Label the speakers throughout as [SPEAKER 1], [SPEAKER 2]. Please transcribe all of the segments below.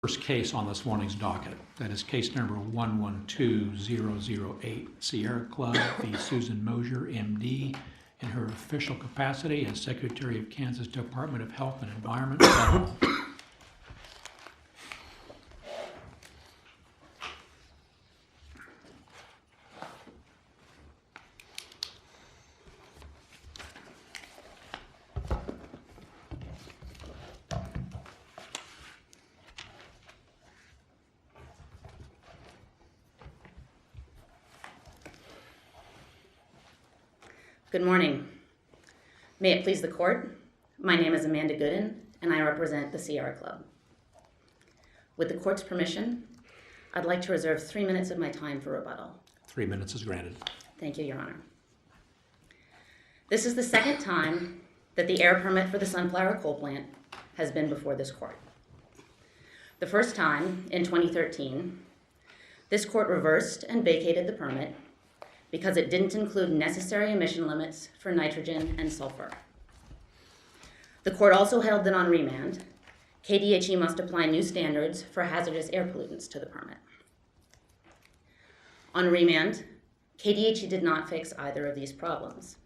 [SPEAKER 1] First case on this morning's docket. That is case number 112008, Sierra Club v. Susan Mosier, MD, in her official capacity as Secretary of Kansas Department of Health and Environment.
[SPEAKER 2] Good morning. May it please the court, my name is Amanda Gooden and I represent the Sierra Club. With the court's permission, I'd like to reserve 3 minutes of my time for rebuttal.
[SPEAKER 1] 3 minutes is granted.
[SPEAKER 2] Thank you, Your Honor. This is the second time that the air permit for the Sunflower Coal Plant has been before this court. The first time, in 2013, this court reversed and vacated the permit because it didn't include necessary emission limits for nitrogen and sulfur. The court also held that on remand, KDHE must apply new standards for hazardous air pollutants to the permit. On remand, KDHE did not fix either of these problems.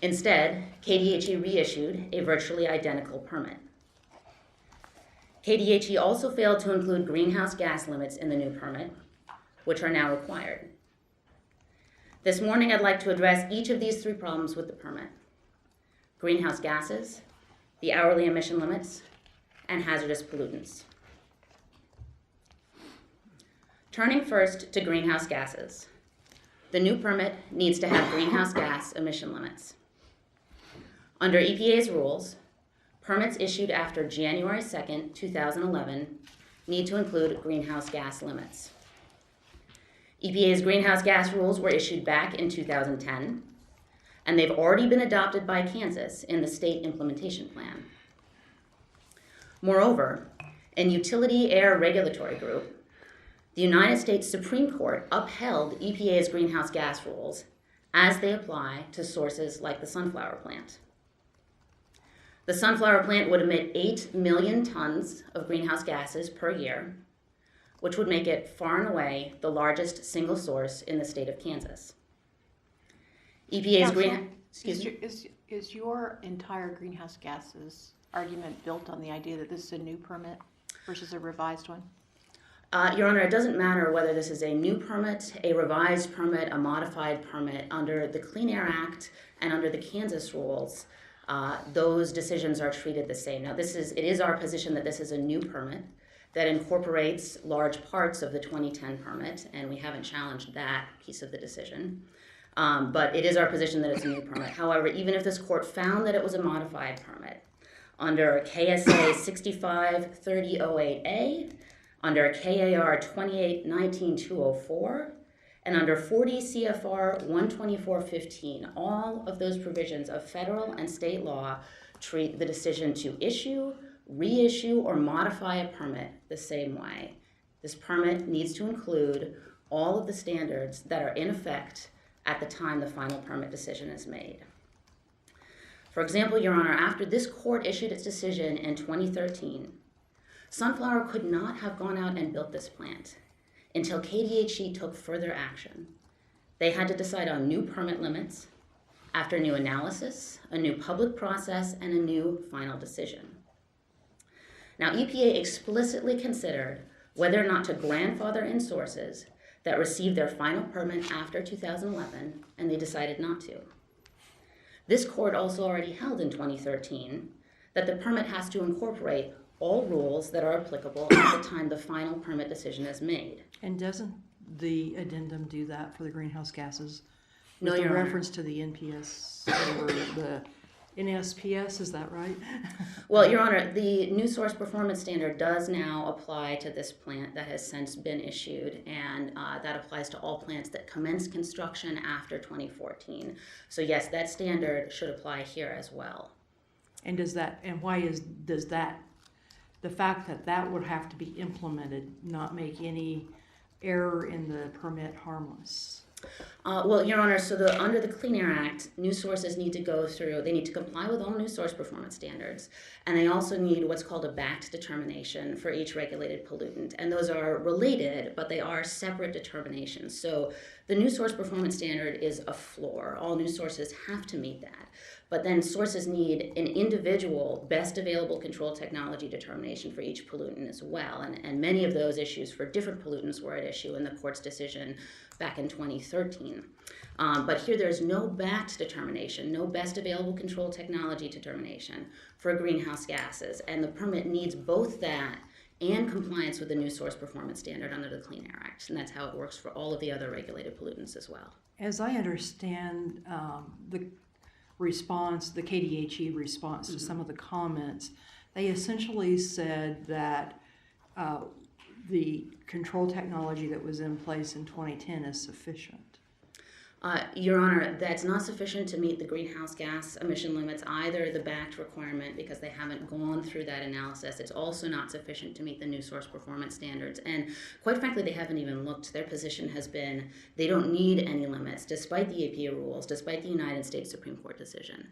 [SPEAKER 2] Instead, KDHE reissued a virtually identical permit. KDHE also failed to include greenhouse gas limits in the new permit, which are now required. This morning, I'd like to address each of these three problems with the permit: greenhouse gases, the hourly emission limits, and hazardous pollutants. Turning first to greenhouse gases, the new permit needs to have greenhouse gas emission limits. Under EPA's rules, permits issued after January 2nd, 2011 need to include greenhouse gas limits. EPA's greenhouse gas rules were issued back in 2010, and they've already been adopted by Kansas in the state implementation plan. Moreover, in Utility Air Regulatory Group, the United States Supreme Court upheld EPA's greenhouse gas rules as they apply to sources like the Sunflower Plant. The Sunflower Plant would emit 8 million tons of greenhouse gases per year, which would make it far and away the largest single source in the state of Kansas. EPA's
[SPEAKER 3] Is your entire greenhouse gases argument built on the idea that this is a new permit versus a revised one?
[SPEAKER 2] Your Honor, it doesn't matter whether this is a new permit, a revised permit, a modified permit. Under the Clean Air Act and under the Kansas rules, those decisions are treated the same. Now, it is our position that this is a new permit that incorporates large parts of the 2010 permit, and we haven't challenged that piece of the decision. But it is our position that it's a new permit. However, even if this court found that it was a modified permit, under KSA 653008A, under KAR 2819-204, and under 40 CFR 12415, all of those provisions of federal and state law treat the decision to issue, reissue, or modify a permit the same way. This permit needs to include all of the standards that are in effect at the time the final permit decision is made. For example, Your Honor, after this court issued its decision in 2013, Sunflower could not have gone out and built this plant until KDHE took further action. They had to decide on new permit limits after new analysis, a new public process, and a new final decision. Now, EPA explicitly considered whether or not to grandfather in sources that received their final permit after 2011, and they decided not to. This court also already held in 2013 that the permit has to incorporate all rules that are applicable at the time the final permit decision is made.
[SPEAKER 4] And doesn't the addendum do that for the greenhouse gases?
[SPEAKER 2] No,
[SPEAKER 4] With
[SPEAKER 2] Your
[SPEAKER 4] the
[SPEAKER 2] Honor.
[SPEAKER 4] reference to the NPS or the NSPS, is that right?
[SPEAKER 2] Well, Your Honor, the new source performance standard does now apply to this plant that has since been issued, and that applies to all plants that commenced construction after 2014. So yes, that standard should apply here as well.
[SPEAKER 4] And does that the fact that that would have to be implemented not make any error in the permit harmless?
[SPEAKER 2] Well, Your Honor, so under the Clean Air Act, new sources need to go through, they need to comply with all new source performance standards, and they also need what's called a BACT determination for each regulated pollutant. And those are related, but they are separate determinations. So the new source performance standard is a floor. All new sources have to meet that. But then sources need an individual best available control technology determination for each pollutant as well. And many of those issues for different pollutants were at issue in the court's decision back in 2013. But here there's no BACT determination, no best available control technology determination for greenhouse gases. And the permit needs both that and compliance with the new source performance standard under the Clean Air Act. And that's how it works for all of the other regulated pollutants as well.
[SPEAKER 4] As I understand the response, the KDHE response to some of the comments, they essentially said that the control technology that was in place in 2010 is sufficient.
[SPEAKER 2] Your Honor, that's not sufficient to meet the greenhouse gas emission limits, either the BACT requirement, because they haven't gone through that analysis. It's also not sufficient to meet the new source performance standards. And quite frankly, they haven't even looked. Their position has been they don't need any limits, despite the EPA rules, despite the United States Supreme Court decision.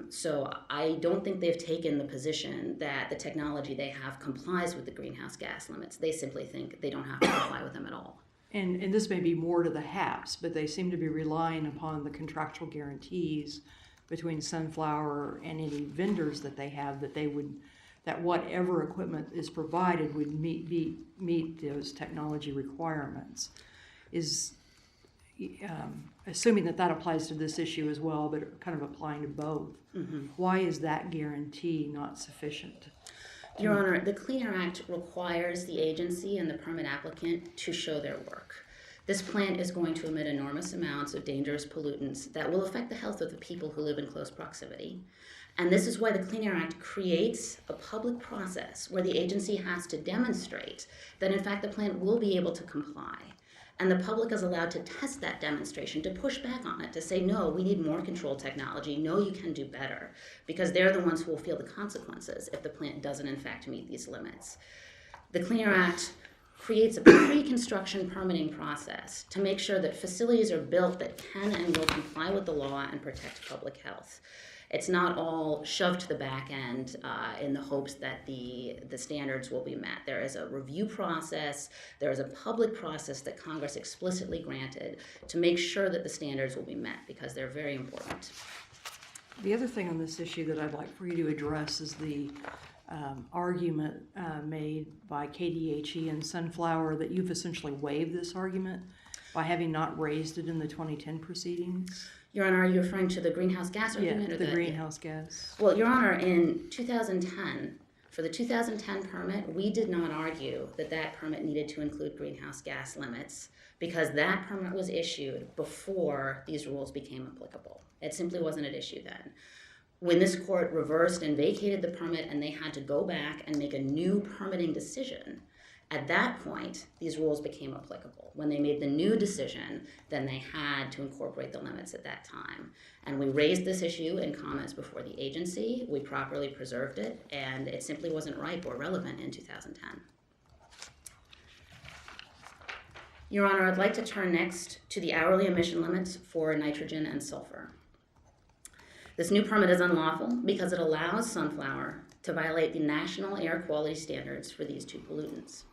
[SPEAKER 2] So I don't think they've taken the position that the technology they have complies with the greenhouse gas limits. They simply think they don't have to comply with them at all.
[SPEAKER 4] And this may be more to the HAPs, but they seem to be relying upon the contractual guarantees between Sunflower and any vendors that they have that whatever equipment is provided would meet those technology requirements. Is assuming that applies to this issue as well, but kind of applying to both. Mm-hmm. Why is that guarantee not sufficient?
[SPEAKER 2] Your Honor, the Clean Air Act requires the agency and the permit applicant to show their work. This plant is going to emit enormous amounts of dangerous pollutants that will affect the health of the people who live in close proximity. And this is why the Clean Air Act creates a public process where the agency has to demonstrate that in fact the plant will be able to comply. And the public is allowed to test that demonstration, to push back on it, to say, no, we need more control technology, no, you can do better, because they're the ones who will feel the consequences if the plant doesn't in fact meet these limits. The Clean Air Act creates a pre-construction permitting process to make sure that facilities are built that can and will comply with the law and protect public health. It's not all shoved to the back end in the hopes that the standards will be met. There is a review process, there is a public process that Congress explicitly granted to make sure that the standards will be met, because they're very important.
[SPEAKER 4] The other thing on this issue that I'd like for you to address is the argument made by KDHE and Sunflower that you've essentially waived this argument by having not raised it in the 2010 proceedings.
[SPEAKER 2] Your Honor, are you referring to the greenhouse gas argument?
[SPEAKER 4] Yeah,
[SPEAKER 2] or
[SPEAKER 4] the greenhouse gas.
[SPEAKER 2] Well, Your Honor, in 2010, for the 2010 permit, we did not argue that that permit needed to include greenhouse gas limits, because that permit was issued before these rules became applicable. It simply wasn't at issue then. When this court reversed and vacated the permit and they had to go back and make a new permitting decision, at that point, these rules became applicable. When they made the new decision, then they had to incorporate the limits at that time. And we raised this issue in comments before the agency. We properly preserved it, and it simply wasn't ripe or relevant in 2010. Your Honor, I'd like to turn next to the hourly emission limits for nitrogen and sulfur. This new permit is unlawful because it allows Sunflower to violate the national air quality standards for these two pollutants.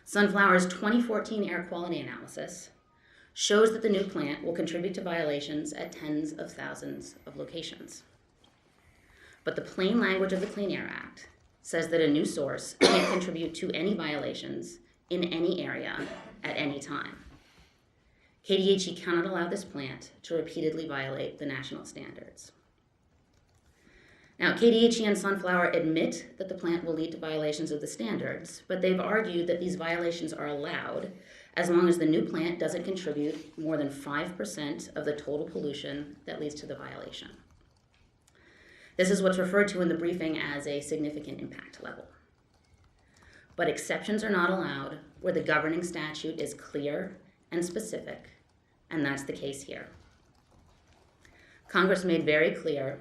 [SPEAKER 2] Sunflower's 2014 air quality analysis shows that the new plant will contribute to violations at tens of thousands of locations. But the plain language of the Clean Air Act says that a new source can't contribute to any violations in any area at any time. KDHE cannot allow this plant to repeatedly violate the national standards. Now, KDHE and Sunflower admit that the plant will lead to violations of the standards, but they've argued that these violations are allowed as long as the new plant doesn't contribute more than 5% of the total pollution that leads to the violation. This is what's referred to in the briefing as a significant impact level. But exceptions are not allowed where the governing statute is clear and specific, and that's the case here. Congress made very clear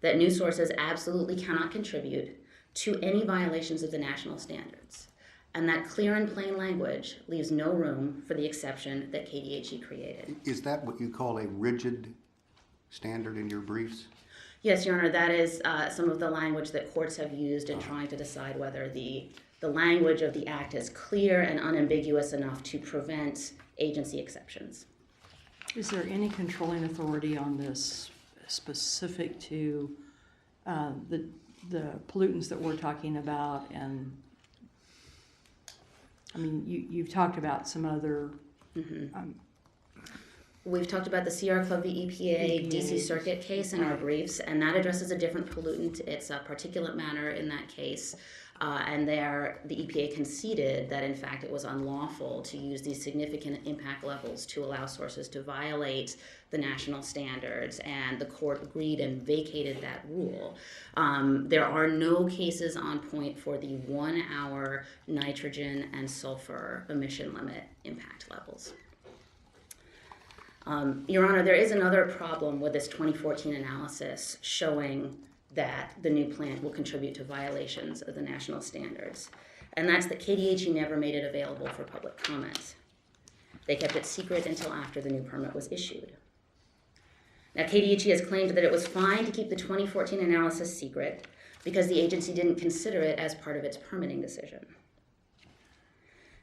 [SPEAKER 2] that new sources absolutely cannot contribute to any violations of the national standards. And that clear and plain language leaves no room for the exception that KDHE created.
[SPEAKER 5] Is that what you call a rigid standard in your briefs?
[SPEAKER 2] Yes, Your Honor, that is some of the language that courts have used in trying to decide whether the language of the act is clear and unambiguous enough to prevent agency exceptions.
[SPEAKER 4] Is there any controlling authority on this specific to the pollutants that we're talking about? And I mean, you've talked about some other.
[SPEAKER 2] We've talked about the Sierra Club v. EPA DC Circuit case in our briefs, and that addresses a different pollutant. It's a particulate matter in that case. And there, the EPA conceded that, in fact, it was unlawful to use these significant impact levels to allow sources to violate the national standards, and the court agreed and vacated that rule. There are no cases on point for the 1 hour nitrogen and sulfur emission limit impact levels. Your Honor, there is another problem with this 2014 analysis showing that the new plant will contribute to violations of the national standards, and that's that KDHE never made it available for public comment. They kept it secret until after the new permit was issued. Now, KDHE has claimed that it was fine to keep the 2014 analysis secret because the agency didn't consider it as part of its permitting decision.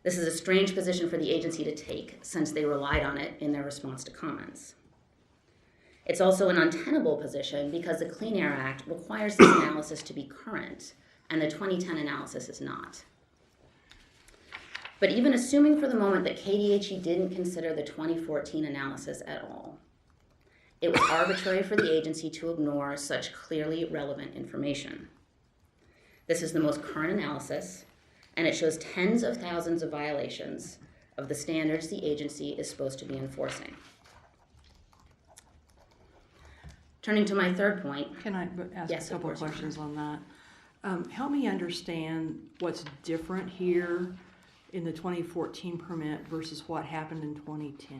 [SPEAKER 2] This is a strange position for the agency to take, since they relied on it in their response to comments. It's also an untenable position because the Clean Air Act requires this analysis to be current, and the 2010 analysis is not. But even assuming for the moment that KDHE didn't consider the 2014 analysis at all, it was arbitrary for the agency to ignore such clearly relevant information. This is the most current analysis, and it shows tens of thousands of violations of the standards the agency is supposed to be enforcing. Turning to my third point.
[SPEAKER 4] Can I ask
[SPEAKER 2] Yes,
[SPEAKER 4] a couple
[SPEAKER 2] of
[SPEAKER 4] of
[SPEAKER 2] course.
[SPEAKER 4] questions on that? Help me understand what's different here in the 2014 permit versus what happened in 2010.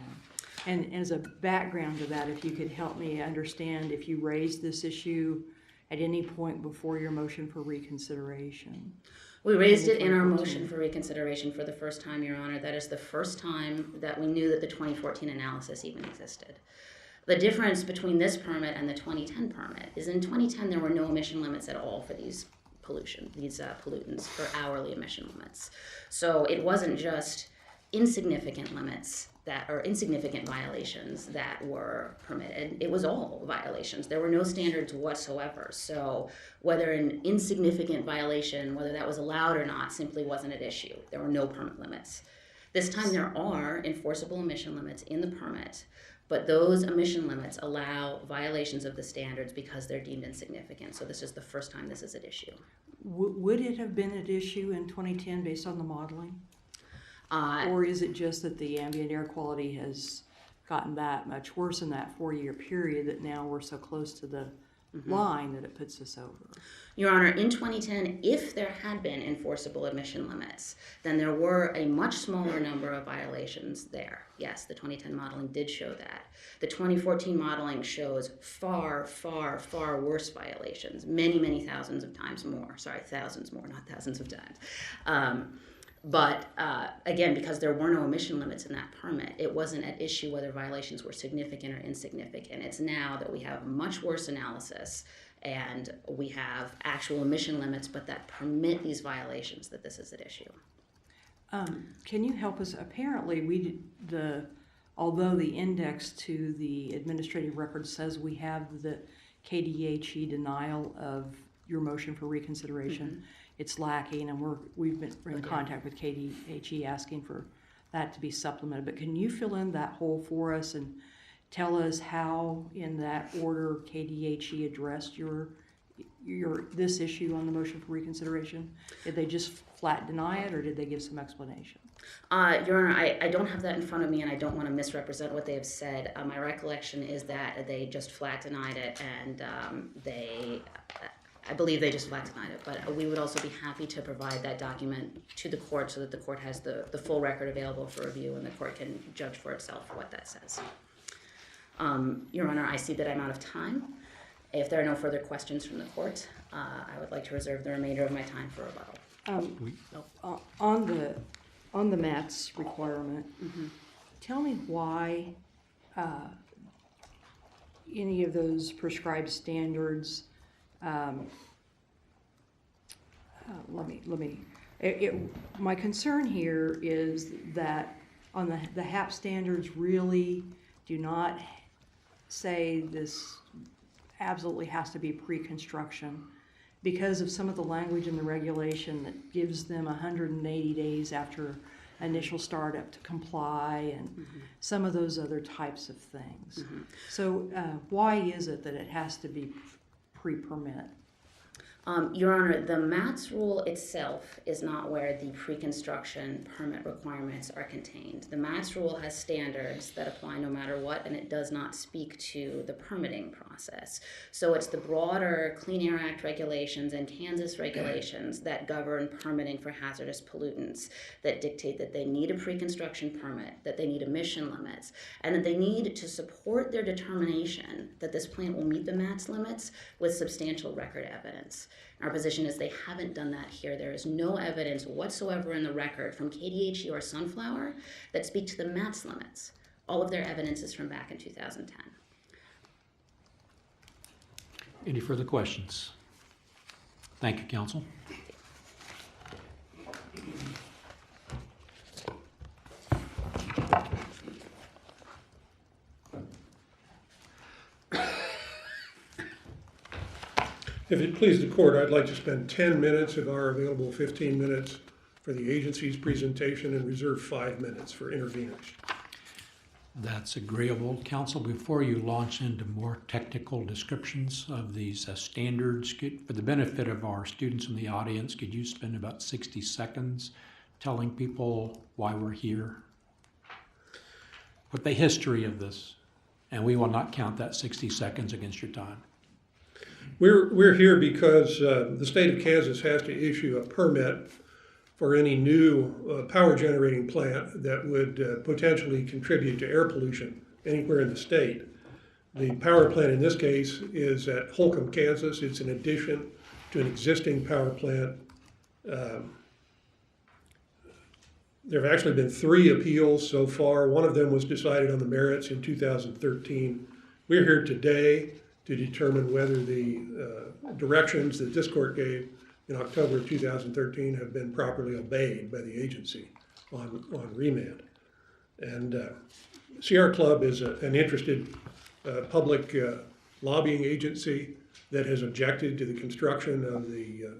[SPEAKER 4] And as a background to that, if you could help me understand if you raised this issue at any point before your motion for reconsideration.
[SPEAKER 2] We raised it in our
[SPEAKER 4] 2014.
[SPEAKER 2] motion for reconsideration for the first time, Your Honor. That is the first time that we knew that the 2014 analysis even existed. The difference between this permit and the 2010 permit is in 2010 there were no emission limits at all for these pollutants for hourly emission limits. So it wasn't just insignificant limits or insignificant violations that were permitted. It was all violations. There were no standards whatsoever. So whether an insignificant violation, whether that was allowed or not, simply wasn't at issue. There were no permit limits. This time there are enforceable emission limits in the permit, but those emission limits allow violations of the standards because they're deemed insignificant. So this is the first time this is at issue.
[SPEAKER 4] Would it have been at issue in 2010 based on the modeling? Or is it just that the ambient air quality has gotten that much worse in that 4-year period that now we're so close to the line that it puts us over?
[SPEAKER 2] Your Honor, in 2010, if there had been enforceable emission limits, then there were a much smaller number of violations there. Yes, the 2010 modeling did show that. The 2014 modeling shows far, far, far worse violations, many, many thousands of times more. Sorry, thousands more, not thousands of times. But again, because there were no emission limits in that permit, it wasn't at issue whether violations were significant or insignificant. It's now that we have much worse analysis and we have actual emission limits, but that permit these violations, that this is at issue.
[SPEAKER 4] Can you help us? Apparently, although the index to the administrative record says we have the KDHE denial of your motion for reconsideration, it's lacking, and we've been in contact with KDHE asking for that to be supplemented. But can you fill in that hole for us and tell us how, in that order, KDHE addressed this issue on the motion for reconsideration? Did they just flat deny it, or did they give some explanation?
[SPEAKER 2] Your Honor, I don't have that in front of me, and I don't want to misrepresent what they have said. My recollection is that they just flat denied it, and I believe they just flat denied it, but we would also be happy to provide that document to the court so that the court has the full record available for review and the court can judge for itself what that says. Your Honor, I see that I'm out of time. If there are no further questions from the court, I would like to reserve the remainder of my time for rebuttal.
[SPEAKER 4] On the MATS requirement, tell me why any of those prescribed standards, my concern here is that on the HAP standards really do not say this absolutely has to be pre-construction because of some of the language in the regulation that gives them 180 days after initial startup to comply and some of those other types of things. So why is it that it has to be pre-permit?
[SPEAKER 2] Your Honor, the MATS rule itself is not where the pre-construction permit requirements are contained. The MATS rule has standards that apply no matter what, and it does not speak to the permitting process. So it's the broader Clean Air Act regulations and Kansas regulations that govern permitting for hazardous pollutants that dictate that they need a pre-construction permit, that they need emission limits, and that they need to support their determination that this plant will meet the MATS limits with substantial record evidence. Our position is they haven't done that here. There is no evidence whatsoever in the record from KDHE or Sunflower that speak to the MATS limits. All of their evidence is from back in 2010.
[SPEAKER 1] Any further questions? Thank you, counsel.
[SPEAKER 6] If it pleases the court, I'd like to spend 10 minutes of our available 15 minutes for the agency's presentation and reserve 5 minutes for interveners.
[SPEAKER 1] That's agreeable. Counsel, before you launch into more technical descriptions of these standards, for the benefit of our students in the audience, could you spend about 60 seconds telling people why we're here? What the history of this, and we will not count that 60 seconds against your time.
[SPEAKER 6] We're here because the state of Kansas has to issue a permit for any new power generating plant that would potentially contribute to air pollution anywhere in the state. The power plant in this case is at Holcomb, Kansas. It's an addition to an existing power plant. There have actually been 3 appeals so far. One of them was decided on the merits in 2013. We're here today to determine whether the directions that this court gave in October of 2013 have been properly obeyed by the agency on remand. And Sierra Club is an interested public lobbying agency that has objected to the construction of the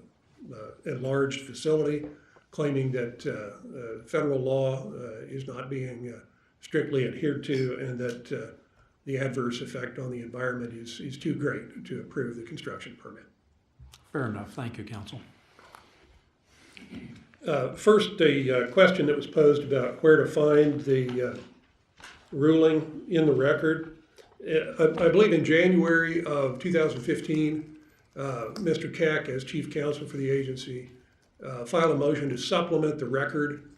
[SPEAKER 6] enlarged facility, claiming that federal law is not being strictly adhered to and that the adverse effect on the environment is too great to approve the construction permit.
[SPEAKER 1] Fair enough. Thank you, counsel.
[SPEAKER 6] First, the question that was posed about where to find the ruling in the record. I believe in January of 2015, Mr. Keck, as chief counsel for the agency, filed a motion to supplement the record.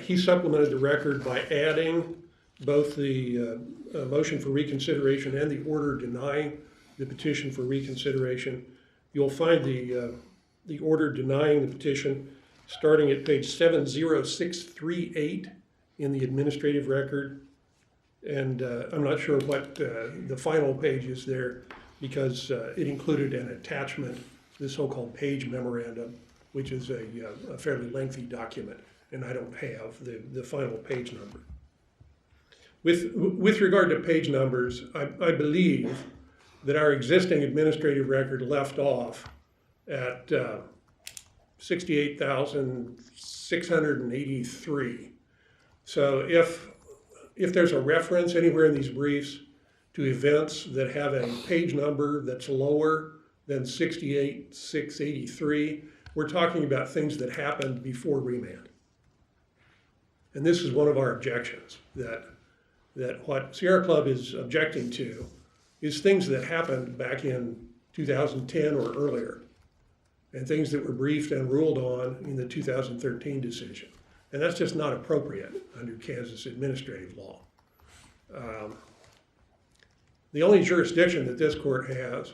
[SPEAKER 6] He supplemented the record by adding both the motion for reconsideration and the order denying the petition for reconsideration. You'll find the order denying the petition starting at page 70638 in the administrative record. And I'm not sure what the final page is there because it included an attachment, the so-called page memorandum, which is a fairly lengthy document, and I don't have the final page number. With regard to page numbers, I believe that our existing administrative record left off at 68,683. So if there's a reference anywhere in these briefs to events that have a page number that's lower than 68,683, we're talking about things that happened before remand. And this is one of our objections, that what Sierra Club is objecting to is things that happened back in 2010 or earlier, and things that were briefed and ruled on in the 2013 decision. And that's just not appropriate under Kansas administrative law. The only jurisdiction that this court has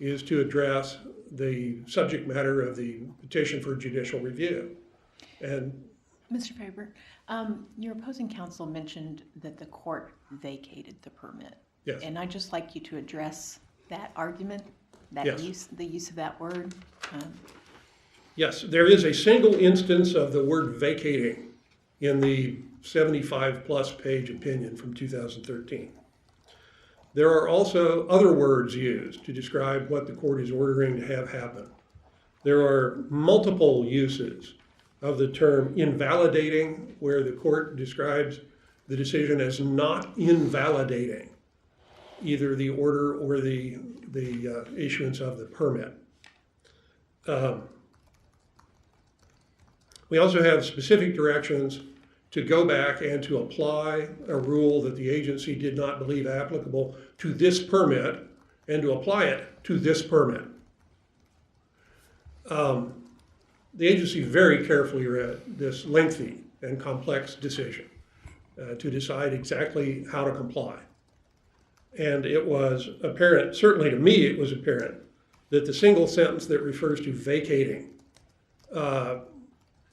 [SPEAKER 6] is to address the subject matter of the petition for judicial review. And
[SPEAKER 3] Mr. Faber, your opposing counsel mentioned that the court vacated the permit.
[SPEAKER 6] yes,
[SPEAKER 3] And I'd just like you to address that argument, that
[SPEAKER 6] Yes.
[SPEAKER 3] the use of that word.
[SPEAKER 6] yes, there is a single instance of the word vacating in the 75-plus page opinion from 2013. There are also other words used to describe what the court is ordering to have happen. There are multiple uses of the term invalidating, where the court describes the decision as not invalidating either the order or the issuance of the permit. We also have specific directions to go back and to apply a rule that the agency did not believe applicable to this permit and to apply it to this permit. The agency very carefully read this lengthy and complex decision to decide exactly how to comply. And it was apparent, certainly to me, it was apparent that the single sentence that refers to vacating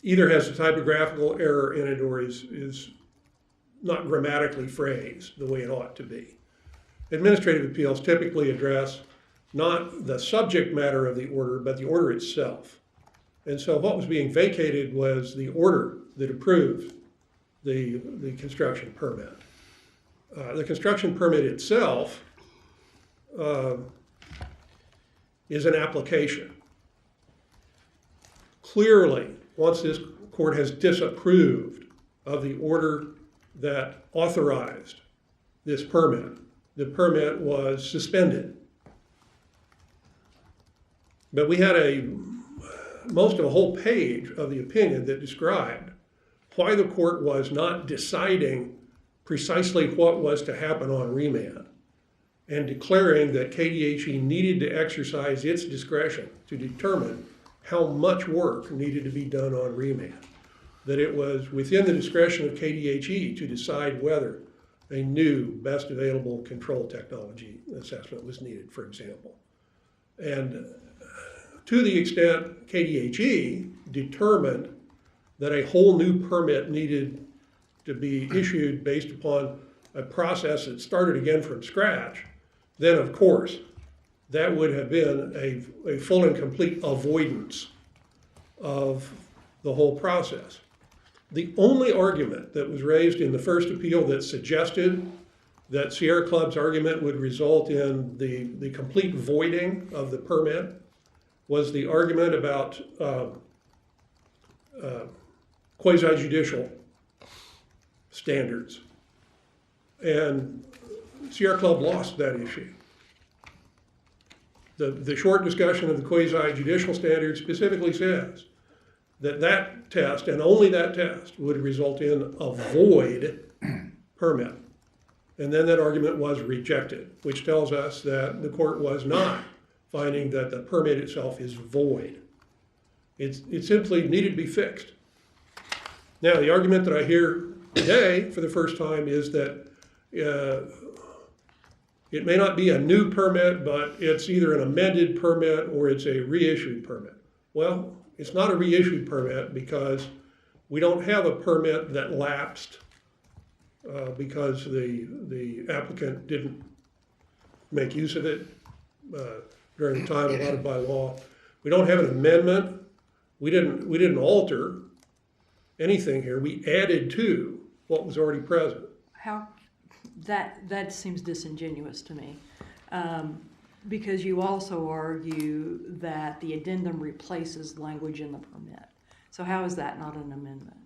[SPEAKER 6] either has a typographical error in it or is not grammatically phrased the way it ought to be. Administrative appeals typically address not the subject matter of the order, but the order itself. And so what was being vacated was the order that approved the construction permit. The construction permit itself is an application. Clearly, once this court has disapproved of the order that authorized this permit, the permit was suspended. But we had most of a whole page of the opinion that described why the court was not deciding precisely what was to happen on remand and declaring that KDHE needed to exercise its discretion to determine how much work needed to be done on remand, that it was within the discretion of KDHE to decide whether a new best available control technology assessment was needed, for example. And to the extent KDHE determined that a whole new permit needed to be issued based upon a process that started again from scratch, then of course that would have been a full and complete avoidance of the whole process. The only argument that was raised in the first appeal that suggested that Sierra Club's argument would result in the complete voiding of the permit was the argument about quasi-judicial standards. And Sierra Club lost that issue. The short discussion of the quasi-judicial standards specifically says that that test, and only that test, would result in a void permit. And then that argument was rejected, which tells us that the court was not finding that the permit itself is void. It simply needed to be fixed. Now, the argument that I hear today for the first time is that it may not be a new permit, but it's either an amended permit or it's a reissued permit. Well, it's not a reissued permit because we don't have a permit that lapsed because the applicant didn't make use of it during the time allotted by law. We don't have an amendment. We didn't alter anything here. We added to what was already present.
[SPEAKER 4] How, that seems disingenuous to me, because you also argue that the addendum replaces language in the permit. So how is that not an amendment?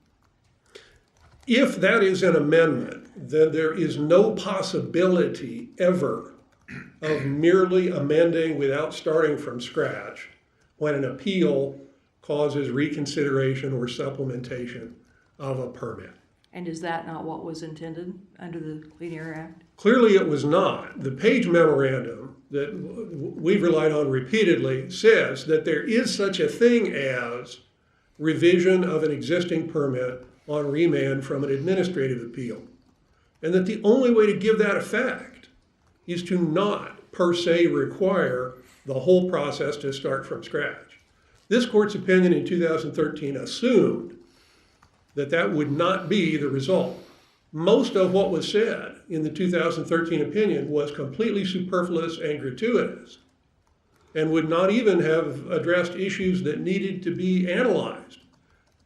[SPEAKER 6] If that is an amendment, then there is no possibility ever of merely amending without starting from scratch when an appeal causes reconsideration or supplementation of a permit.
[SPEAKER 4] And is that not what was intended under the Clean Air Act?
[SPEAKER 6] Clearly it was not. The Page memorandum that we've relied on repeatedly says that there is such a thing as revision of an existing permit on remand from an administrative appeal. And that the only way to give that effect is to not per se require the whole process to start from scratch. This court's opinion in 2013 assumed that that would not be the result. Most of what was said in the 2013 opinion was completely superfluous and gratuitous, and would not even have addressed issues that needed to be analyzed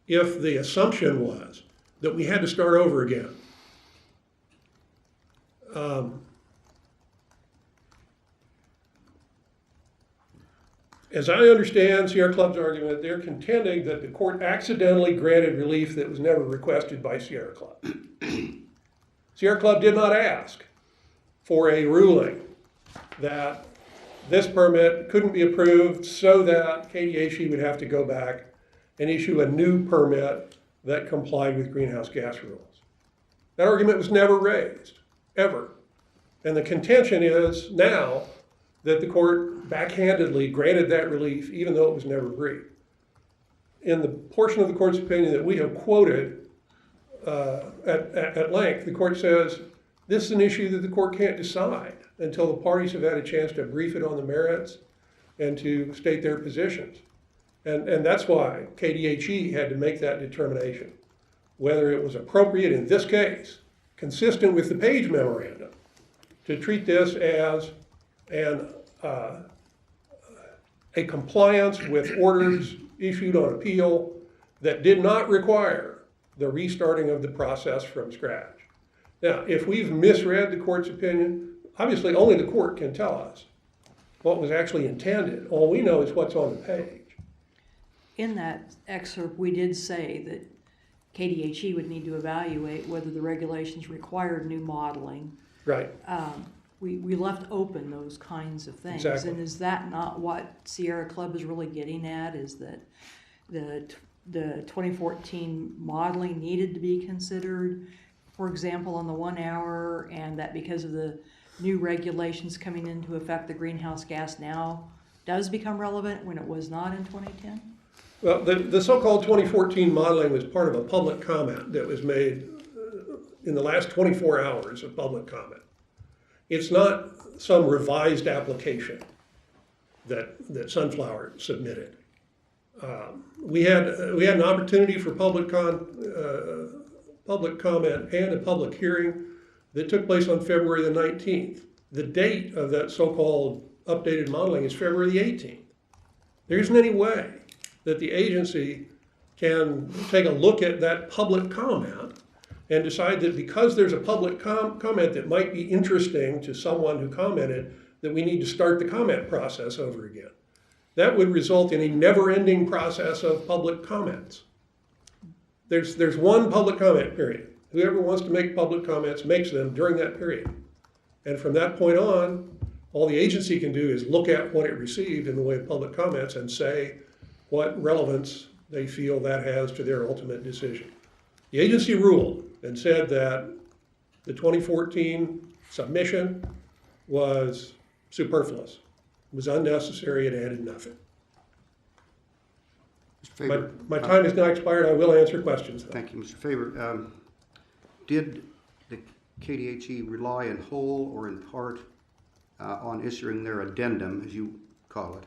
[SPEAKER 6] if the assumption was that we had to start over again. As I understand Sierra Club's argument, they're contending that the court accidentally granted relief that was never requested by Sierra Club. Sierra Club did not ask for a ruling that this permit couldn't be approved so that KDHE would have to go back and issue a new permit that complied with greenhouse gas rules. That argument was never raised, ever. And the contention is now that the court backhandedly granted that relief even though it was never briefed. In the portion of the court's opinion that we have quoted at length, the court says this is an issue that the court can't decide until the parties have had a chance to brief it on the merits and to state their positions. And that's why KDHE had to make that determination, whether it was appropriate in this case, consistent with the Page Memorandum, to treat this as a compliance with orders issued on appeal that did not require the restarting of the process from scratch. Now, if we've misread the court's opinion, obviously only the court can tell us what was actually intended. All we know is what's on the page.
[SPEAKER 4] In that excerpt, we did say that KDHE would need to evaluate whether the regulations required new modeling.
[SPEAKER 6] Right.
[SPEAKER 4] We left open those kinds of things.
[SPEAKER 6] Exactly.
[SPEAKER 4] And is that not what Sierra Club is really getting at, is that the 2014 modeling needed to be considered, for example, on the 1 hour, and that because of the new regulations coming into effect, the greenhouse gas now does become relevant when it was not in 2010?
[SPEAKER 6] Well, the so-called 2014 modeling was part of a public comment that was made in the last 24 hours of public comment. It's not some revised application that Sunflower submitted. We had an opportunity for public comment and a public hearing that took place on February the 19th. The date of that so-called updated modeling is February the 18th. There isn't any way that the agency can take a look at that public comment and decide that because there's a public comment that might be interesting to someone who commented, that we need to start the comment process over again. That would result in a never-ending process of public comments. There's one public comment period. Whoever wants to make public comments makes them during that period. And from that point on, all the agency can do is look at what it received in the way of public comments and say what relevance they feel that has to their ultimate decision. The agency ruled and said that the 2014 submission was superfluous, it was unnecessary, it added nothing.
[SPEAKER 5] Mr. Faber.
[SPEAKER 6] My time has now expired. I will answer questions, though.
[SPEAKER 5] Thank you, Mr. Faber. Did the KDHE rely in whole or in part on issuing their addendum, as you call it,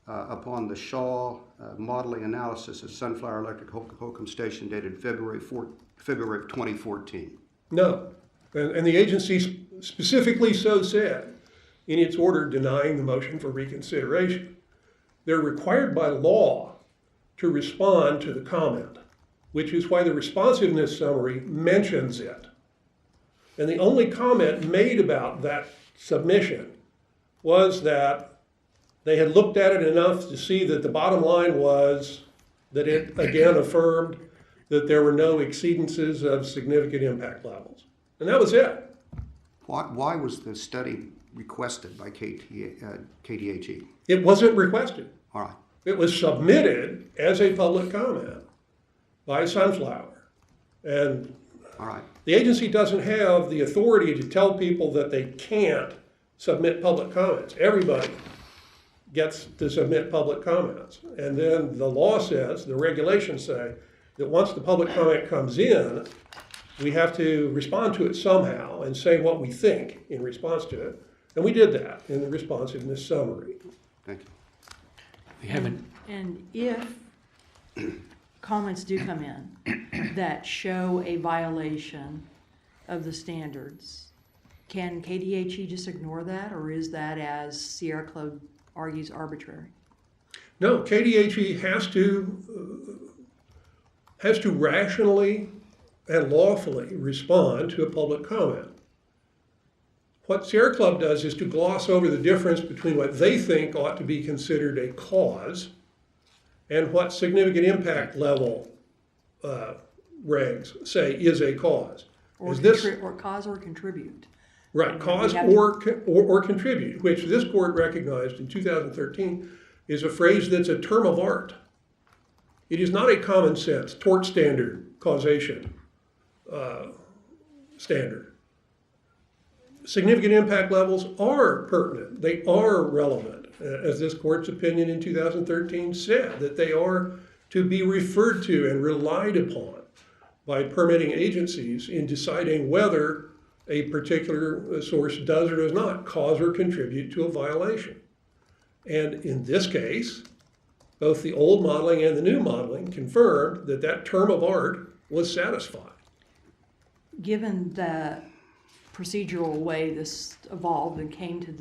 [SPEAKER 5] upon the Shaw modeling analysis of Sunflower Electric Holcomb Station dated February of 2014?
[SPEAKER 6] No. And the agency specifically so said in its order denying the motion for reconsideration. They're required by law to respond to the comment, which is why the responsiveness summary mentions it. And the only comment made about that submission was that they had looked at it enough to see that the bottom line was that it again affirmed that there were no exceedances of significant impact levels. And that was it.
[SPEAKER 5] Why was the study requested by KDHE?
[SPEAKER 6] It wasn't requested.
[SPEAKER 5] All right.
[SPEAKER 6] It was submitted as a public comment by Sunflower. And
[SPEAKER 5] All right.
[SPEAKER 6] the agency doesn't have the authority to tell people that they can't submit public comments. Everybody gets to submit public comments. And then the law says, the regulations say, that once the public comment comes in, we have to respond to it somehow and say what we think in response to it. And we did that in the responsiveness summary.
[SPEAKER 5] Thank you.
[SPEAKER 1] We haven't,
[SPEAKER 4] And if comments do come in that show a violation of the standards, can KDHE just ignore that, or is that, as Sierra Club argues, arbitrary?
[SPEAKER 6] No, KDHE has to rationally and lawfully respond to a public comment. What Sierra Club does is to gloss over the difference between what they think ought to be considered a cause and what significant impact level regs say is a cause.
[SPEAKER 4] Or,
[SPEAKER 6] Is this
[SPEAKER 4] or cause or contribute?
[SPEAKER 6] right?
[SPEAKER 4] And
[SPEAKER 6] Cause
[SPEAKER 4] we have to-
[SPEAKER 6] or contribute, which this court recognized in 2013 is a phrase that's a term of art. It is not a common sense tort standard causation standard. Significant impact levels are pertinent. They are relevant, as this court's opinion in 2013 said, that they are to be referred to and relied upon by permitting agencies in deciding whether a particular source does or does not cause or contribute to a violation. And in this case, both the old modeling and the new modeling confirmed that that term of art was satisfied.
[SPEAKER 4] Given the procedural way this evolved and came to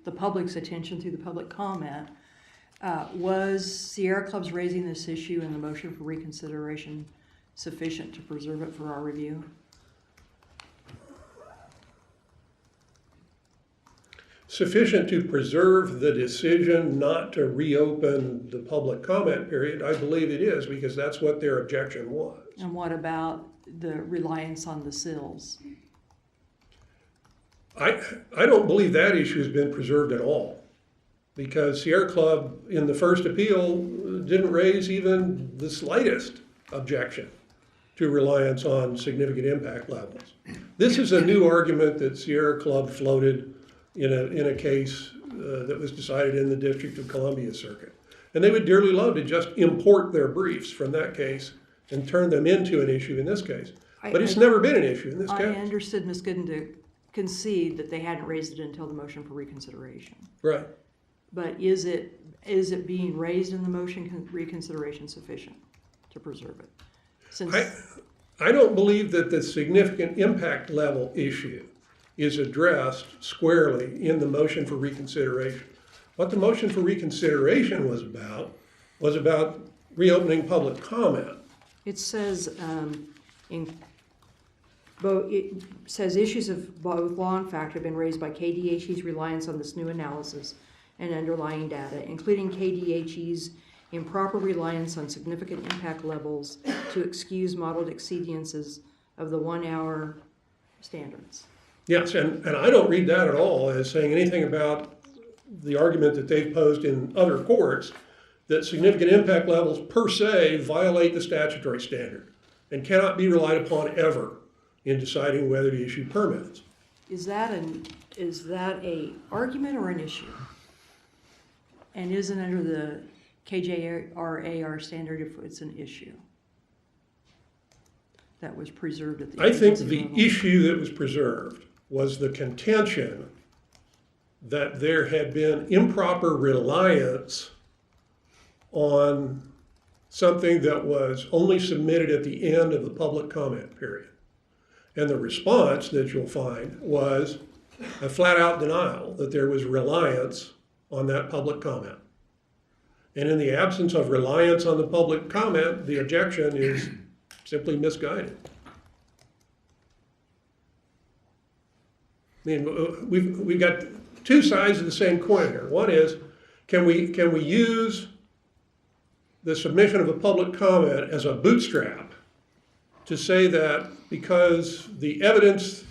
[SPEAKER 4] the public's attention through the public comment, was Sierra Club's raising this issue in the motion for reconsideration sufficient to preserve it for our review?
[SPEAKER 6] Sufficient to preserve the decision not to reopen the public comment period, I believe it is, because that's what their objection was.
[SPEAKER 4] And what about the reliance on the sills?
[SPEAKER 6] I don't believe that issue has been preserved at all, because Sierra Club in the first appeal didn't raise even the slightest objection to reliance on significant impact levels. This is a new argument that Sierra Club floated in a case that was decided in the District of Columbia Circuit. And they would dearly love to just import their briefs from that case and turn them into an issue in this case. But it's never been an issue in this
[SPEAKER 4] I
[SPEAKER 6] case.
[SPEAKER 4] understood Ms. Gooden to concede that they hadn't raised it until the motion for reconsideration.
[SPEAKER 6] Right.
[SPEAKER 4] But is it being raised in the motion reconsideration sufficient to preserve it? Since
[SPEAKER 6] I don't believe that the significant impact level issue is addressed squarely in the motion for reconsideration. What the motion for reconsideration was about reopening public comment.
[SPEAKER 4] it says it says issues of both law and fact have been raised by KDHE's reliance on this new analysis and underlying data, including KDHE's improper reliance on significant impact levels to excuse modeled exceedances of the 1 hour standards.
[SPEAKER 6] Yes, and I don't read that at all as saying anything about the argument that they've posed in other courts that significant impact levels per se violate the statutory standard and cannot be relied upon ever in deciding whether to issue permits.
[SPEAKER 4] Is that a argument or an issue? And isn't under the KJRAR standard if it's an issue that was preserved at the
[SPEAKER 6] I think
[SPEAKER 4] agency
[SPEAKER 6] the
[SPEAKER 4] level?
[SPEAKER 6] issue that was preserved was the contention that there had been improper reliance on something that was only submitted at the end of the public comment period. And the response that you'll find was a flat-out denial that there was reliance on that public comment. And in the absence of reliance on the public comment, the objection is simply misguided. I mean, we've got two sides of the same coin here. One is, can we use the submission of a public comment as a bootstrap to say that because the evidence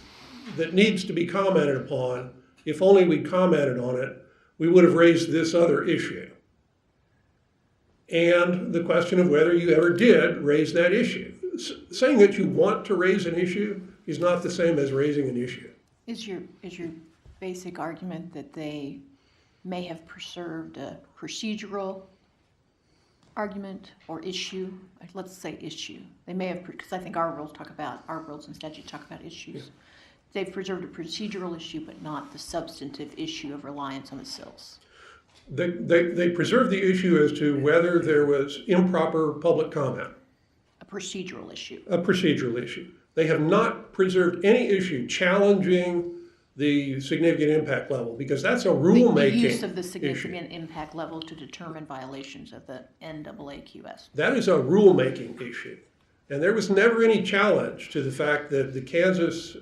[SPEAKER 6] that needs to be commented upon, if only we commented on it, we would have raised this other issue. And the question of whether you ever did raise that issue. Saying that you want to raise an issue is not the same as raising an issue.
[SPEAKER 3] Is your basic argument that they may have preserved a procedural argument or issue? Let's say issue. They may have, because I think our rules and statutes talk about issues. Yeah. They've preserved a procedural issue, but not the substantive issue of reliance on the SILs.
[SPEAKER 6] They preserved the issue as to whether there was improper public comment,
[SPEAKER 3] A procedural issue.
[SPEAKER 6] a procedural issue. They have not preserved any issue challenging the significant impact level, because that's a
[SPEAKER 3] The
[SPEAKER 6] rulemaking
[SPEAKER 3] use of the
[SPEAKER 6] issue.
[SPEAKER 3] significant impact level to determine violations of the NAAQS.
[SPEAKER 6] That is a rulemaking issue. And there was never any challenge to the fact that the Kansas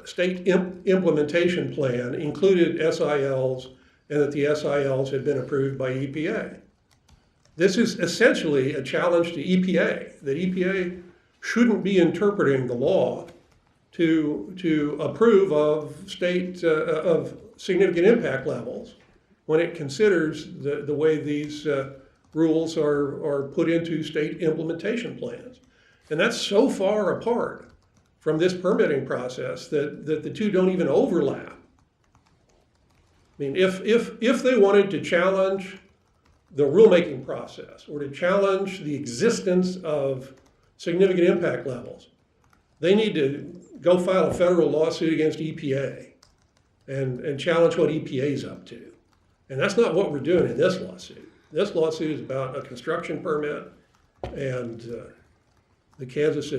[SPEAKER 6] state implementation plan included SILs and that the SILs had been approved by EPA. This is essentially a challenge to EPA, that EPA shouldn't be interpreting the law to approve of state, of significant impact levels when it considers the way these rules are put into state implementation plans. And that's so far apart from this permitting process that the two don't even overlap. I mean, if they wanted to challenge the rulemaking process or to challenge the existence of significant impact levels, they need to go file a federal lawsuit against EPA and challenge what EPA is up to. And that's not what we're doing in this lawsuit. This lawsuit is about a construction permit and the Kansas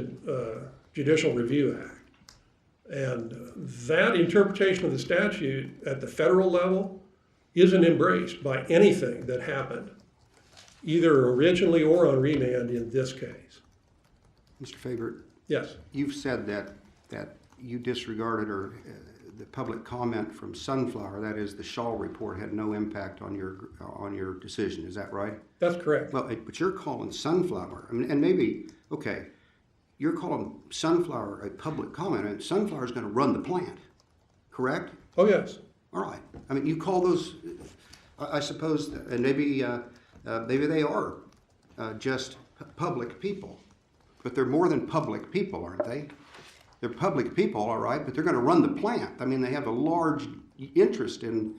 [SPEAKER 6] Judicial Review Act. And that interpretation of the statute at the federal level isn't embraced by anything that happened, either originally or on remand in this case.
[SPEAKER 5] Mr. Faber,
[SPEAKER 6] Yes.
[SPEAKER 5] you've said that you disregarded the public comment from Sunflower, that is, the Shaw report had no impact on your decision. Is that right?
[SPEAKER 6] That's correct.
[SPEAKER 5] Well, but you're calling Sunflower, I mean, and maybe, okay, you're calling Sunflower a public comment, and Sunflower's going to run the plant, correct?
[SPEAKER 6] Oh, yes.
[SPEAKER 5] All right. I mean, you call those, I suppose, and maybe they are just public people, but they're more than public people, aren't they? They're public people, all right, but they're going to run the plant. I mean, they have a large interest in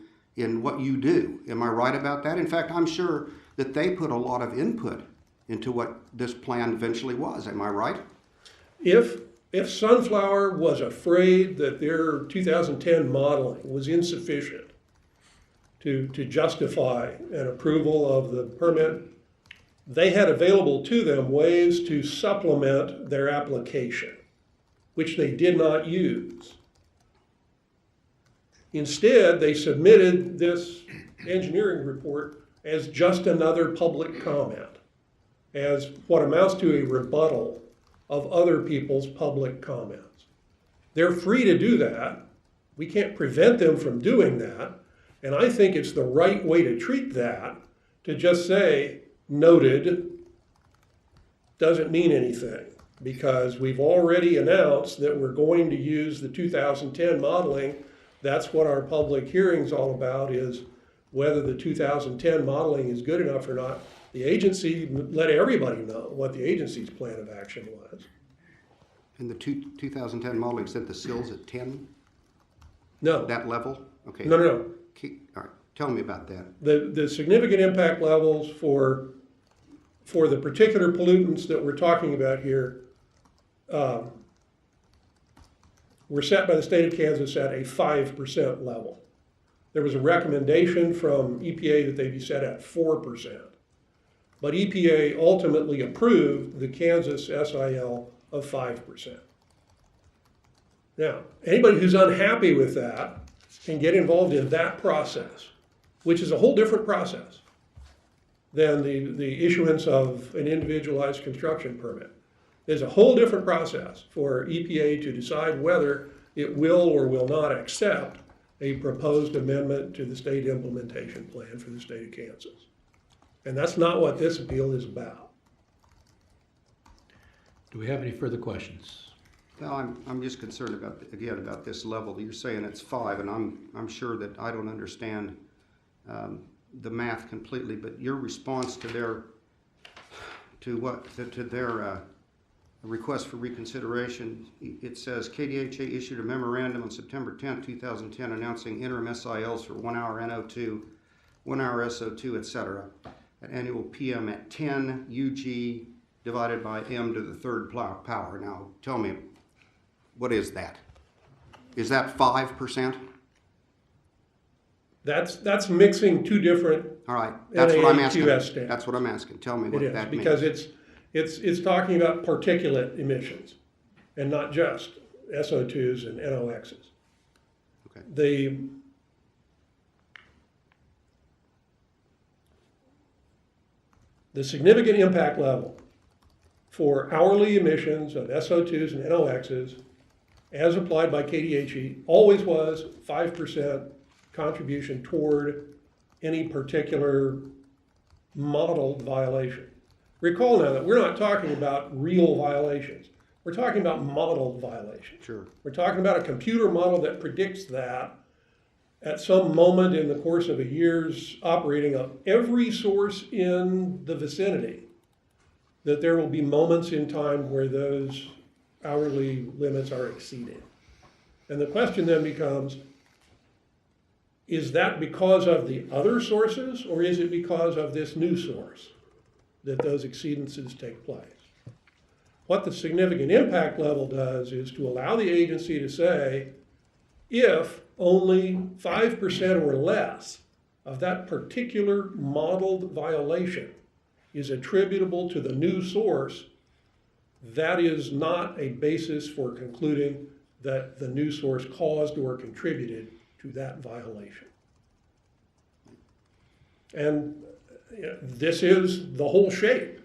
[SPEAKER 5] what you do. Am I right about that? In fact, I'm sure that they put a lot of input into what this plan eventually was. Am I right?
[SPEAKER 6] If Sunflower was afraid that their 2010 modeling was insufficient to justify an approval of the permit, they had available to them ways to supplement their application, which they did not use. Instead, they submitted this engineering report as just another public comment, as what amounts to a rebuttal of other people's public comments. They're free to do that. We can't prevent them from doing that. And I think it's the right way to treat that, to just say, noted, doesn't mean anything, because we've already announced that we're going to use the 2010 modeling. That's what our public hearing's all about, is whether the 2010 modeling is good enough or not. The agency let everybody know what the agency's plan of action was.
[SPEAKER 5] And the 2010 modeling set the sills at 10,
[SPEAKER 6] No,
[SPEAKER 5] that level? Okay.
[SPEAKER 6] no.
[SPEAKER 5] All right, tell me about that.
[SPEAKER 6] The significant impact levels for the particular pollutants that we're talking about here were set by the state of Kansas at a 5% level. There was a recommendation from EPA that they be set at 4%. But EPA ultimately approved the Kansas SIL of 5%. Now, anybody who's unhappy with that can get involved in that process, which is a whole different process than the issuance of an individualized construction permit. There's a whole different process for EPA to decide whether it will or will not accept a proposed amendment to the state implementation plan for the state of Kansas. And that's not what this appeal is about.
[SPEAKER 1] Do we have any further questions?
[SPEAKER 5] Well, I'm just concerned about this level. You're saying it's 5, and I'm sure that I don't understand the math completely, but your response to their request for reconsideration, it says KDHA issued a memorandum on September 10, 2010 announcing interim SILs for 1 hour NO2, 1 hour SO2, etc. at annual PM at 10 UG divided by M to the third power. Now, tell me, what is that? Is that 5%?
[SPEAKER 6] That's mixing two different,
[SPEAKER 5] All right, that's what I'm
[SPEAKER 6] NAAQS
[SPEAKER 5] asking.
[SPEAKER 6] standards.
[SPEAKER 5] That's what I'm asking. Tell me
[SPEAKER 6] it
[SPEAKER 5] what
[SPEAKER 6] is,
[SPEAKER 5] that means.
[SPEAKER 6] because it's talking about particulate emissions and not just SO2s and NOxs.
[SPEAKER 5] Okay.
[SPEAKER 6] The significant impact level for hourly emissions of SO2s and NOxs as applied by KDHE always was 5% contribution toward any particular modeled violation. Recall now that we're not talking about real violations. We're talking about modeled violations.
[SPEAKER 5] Sure.
[SPEAKER 6] We're talking about a computer model that predicts that at some moment in the course of a year's operating of every source in the vicinity, that there will be moments in time where those hourly limits are exceeded. And the question then becomes, is that because of the other sources, or is it because of this new source that those exceedances take place? What the significant impact level does is to allow the agency to say, if only 5% or less of that particular modeled violation is attributable to the new source, that is not a basis for concluding that the new source caused or contributed to that violation. And this is the whole shape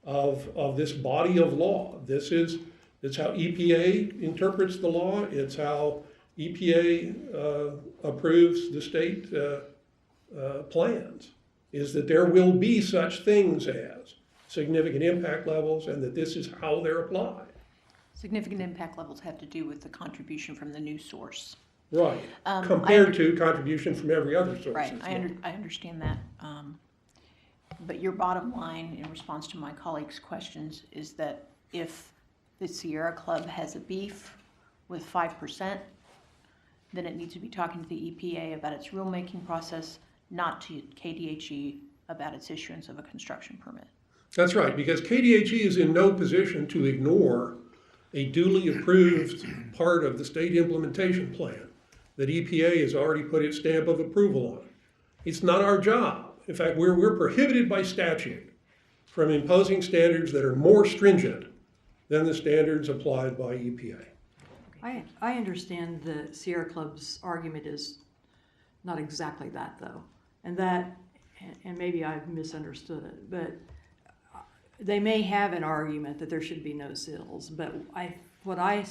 [SPEAKER 6] of this body of law. It's how EPA interprets the law. It's how EPA approves the state plans, is that there will be such things as significant impact levels and that this is how they're applied.
[SPEAKER 3] Significant impact levels have to do with the contribution from the new source.
[SPEAKER 6] Right,
[SPEAKER 3] I
[SPEAKER 6] compared to contribution from every other source.
[SPEAKER 3] Right,
[SPEAKER 6] as
[SPEAKER 3] I
[SPEAKER 6] well.
[SPEAKER 3] understand that. But your bottom line, in response to my colleagues' questions, is that if the Sierra Club has a beef with 5%, then it needs to be talking to the EPA about its rulemaking process, not to KDHE about its issuance of a construction permit.
[SPEAKER 6] That's right, because KDHE is in no position to ignore a duly approved part of the state implementation plan that EPA has already put its stamp of approval on. It's not our job. In fact, we're prohibited by statute from imposing standards that are more stringent than the standards applied by EPA.
[SPEAKER 4] I understand the Sierra Club's argument is not exactly that, though. And maybe I've misunderstood it, but they may have an argument that there should be no sills, but what I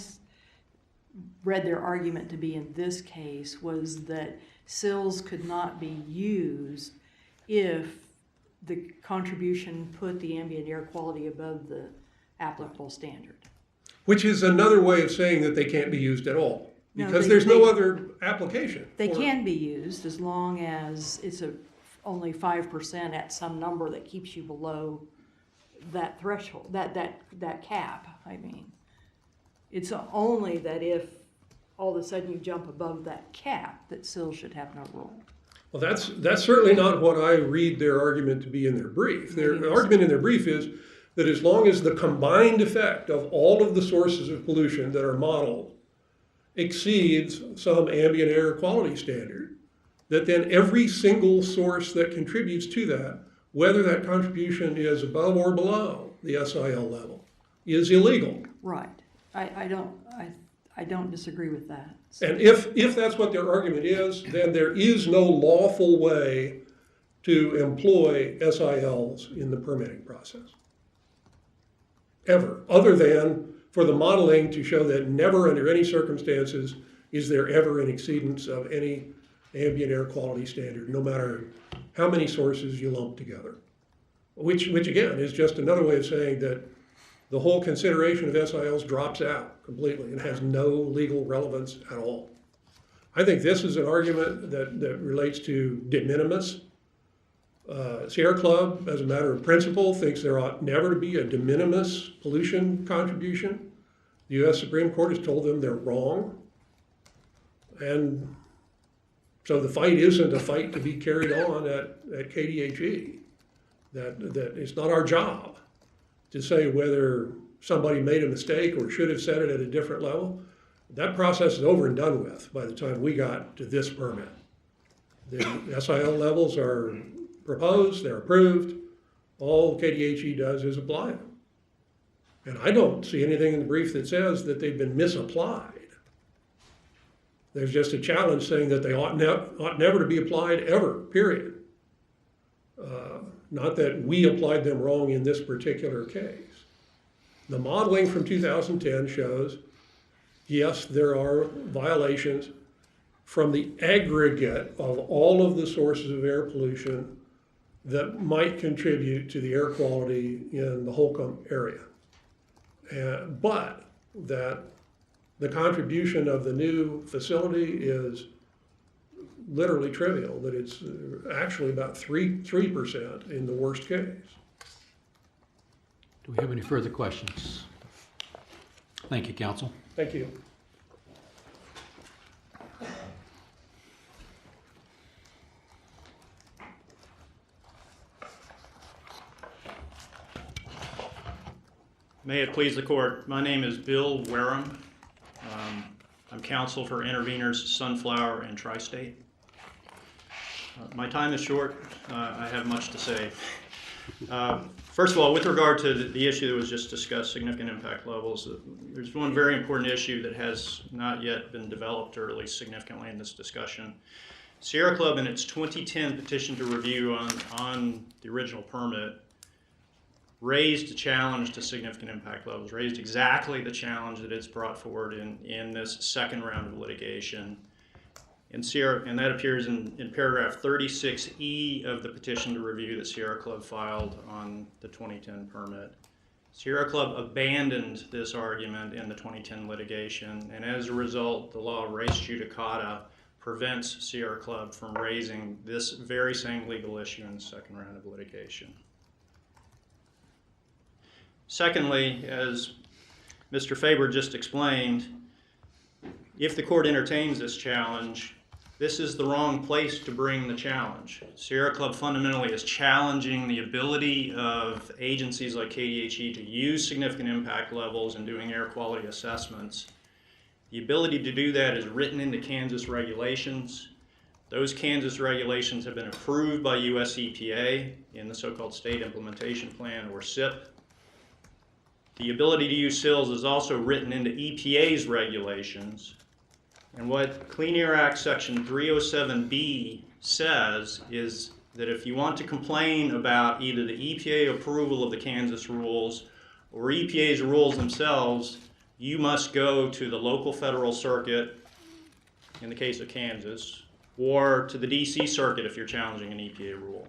[SPEAKER 4] read their argument to be in this case was that sills could not be used if the contribution put the ambient air quality above the applicable standard.
[SPEAKER 6] Which is another way of saying that they can't be used at all,
[SPEAKER 4] No,
[SPEAKER 6] because
[SPEAKER 4] they-
[SPEAKER 6] there's no
[SPEAKER 4] they-
[SPEAKER 6] other application.
[SPEAKER 4] They
[SPEAKER 6] for it.
[SPEAKER 4] can be used as long as it's only 5% at some number that keeps you below that threshold, that cap, I mean. It's only that if all of a sudden you jump above that cap, that sills should have no role.
[SPEAKER 6] Well, that's certainly not what I read their argument to be in their brief. Their
[SPEAKER 4] Maybe
[SPEAKER 6] argument in their brief is that as long as the combined effect of all of the sources of pollution that are modeled exceeds some ambient air quality standard, that then every single source that contributes to that, whether that contribution is above or below the SIL level, is illegal.
[SPEAKER 4] Right. I don't disagree with that.
[SPEAKER 6] And if that's what their argument is, then there is no lawful way to employ SILs in the permitting process. Ever, other than for the modeling to show that never under any circumstances is there ever an exceedance of any ambient air quality standard, no matter how many sources you lump together. Which again is just another way of saying that the whole consideration of SILs drops out completely and has no legal relevance at all. I think this is an argument that relates to de minimis. Sierra Club, as a matter of principle, thinks there ought never to be a de minimis pollution contribution. The U.S. Supreme Court has told them they're wrong. And so the fight isn't a fight to be carried on at KDHE. That it's not our job to say whether somebody made a mistake or should have said it at a different level. That process is over and done with by the time we got to this permit. The SIL levels are proposed, they're approved. All KDHE does is apply them. And I don't see anything in the brief that says that they've been misapplied. There's just a challenge saying that they ought never to be applied ever, period. Not that we applied them wrong in this particular case. The modeling from 2010 shows, yes, there are violations from the aggregate of all of the sources of air pollution that might contribute to the air quality in the Holcomb area. But that the contribution of the new facility is literally trivial, that it's actually about 3% in the worst case.
[SPEAKER 1] Do we have any further questions? Thank you, counsel.
[SPEAKER 6] Thank you.
[SPEAKER 7] May it please the court. My name is Bill Wareham. I'm counsel for interveners Sunflower and Tri-State. My time is short. I have much to say. First of all, with regard to the issue that was just discussed, significant impact levels, there's one very important issue that has not yet been developed, or at least significantly in this discussion. Sierra Club, in its 2010 petition to review on the original permit, raised a challenge to significant impact levels, raised exactly the challenge that it's brought forward in this second round of litigation. And that appears in paragraph 36E of the petition to review that Sierra Club filed on the 2010 permit. Sierra Club abandoned this argument in the 2010 litigation, and as a result, the law of res judicata prevents Sierra Club from raising this very same legal issue in the second round of litigation. Secondly, as Mr. Faber just explained, if the court entertains this challenge, this is the wrong place to bring the challenge. Sierra Club fundamentally is challenging the ability of agencies like KDHE to use significant impact levels in doing air quality assessments. The ability to do that is written into Kansas regulations. Those Kansas regulations have been approved by US EPA in the so-called State Implementation Plan, or SIP. The ability to use sills is also written into EPA's regulations. And what Clean Air Act Section 307B says is that if you want to complain about either the EPA approval of the Kansas rules or EPA's rules themselves, you must go to the local federal circuit, in the case of Kansas, or to the DC circuit if you're challenging an EPA rule.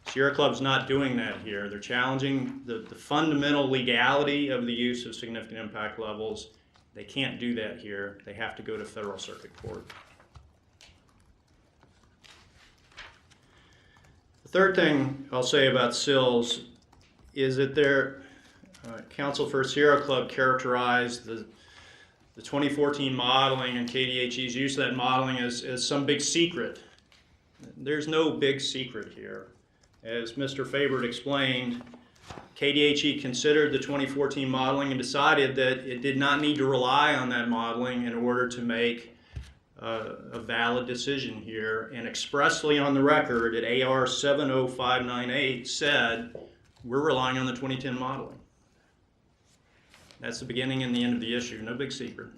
[SPEAKER 7] Sierra Club's not doing that here. They're challenging the fundamental legality of the use of significant impact levels. They can't do that here. They have to go to federal circuit court. The third thing I'll say about sills is that their counsel for Sierra Club characterized the 2014 modeling and KDHE's use of that modeling as some big secret. There's no big secret here. As Mr. Faber explained, KDHE considered the 2014 modeling and decided that it did not need to rely on that modeling in order to make a valid decision here, and expressly on the record at AR 70598 said, we're relying on the 2010 modeling. That's the beginning and the end of the issue, no big secret.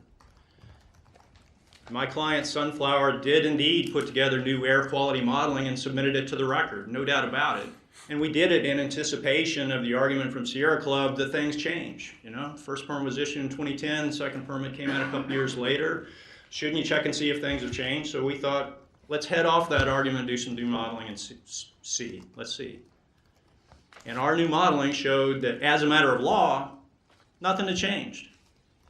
[SPEAKER 7] My client, Sunflower, did indeed put together new air quality modeling and submitted it to the record, no doubt about it. And we did it in anticipation of the argument from Sierra Club that things change. You know, first permit was issued in 2010, second permit came out a couple years later. Shouldn't you check and see if things have changed? So we thought, let's head off that argument, do some new modeling and see. Let's see. And our new modeling showed that as a matter of law, nothing had changed.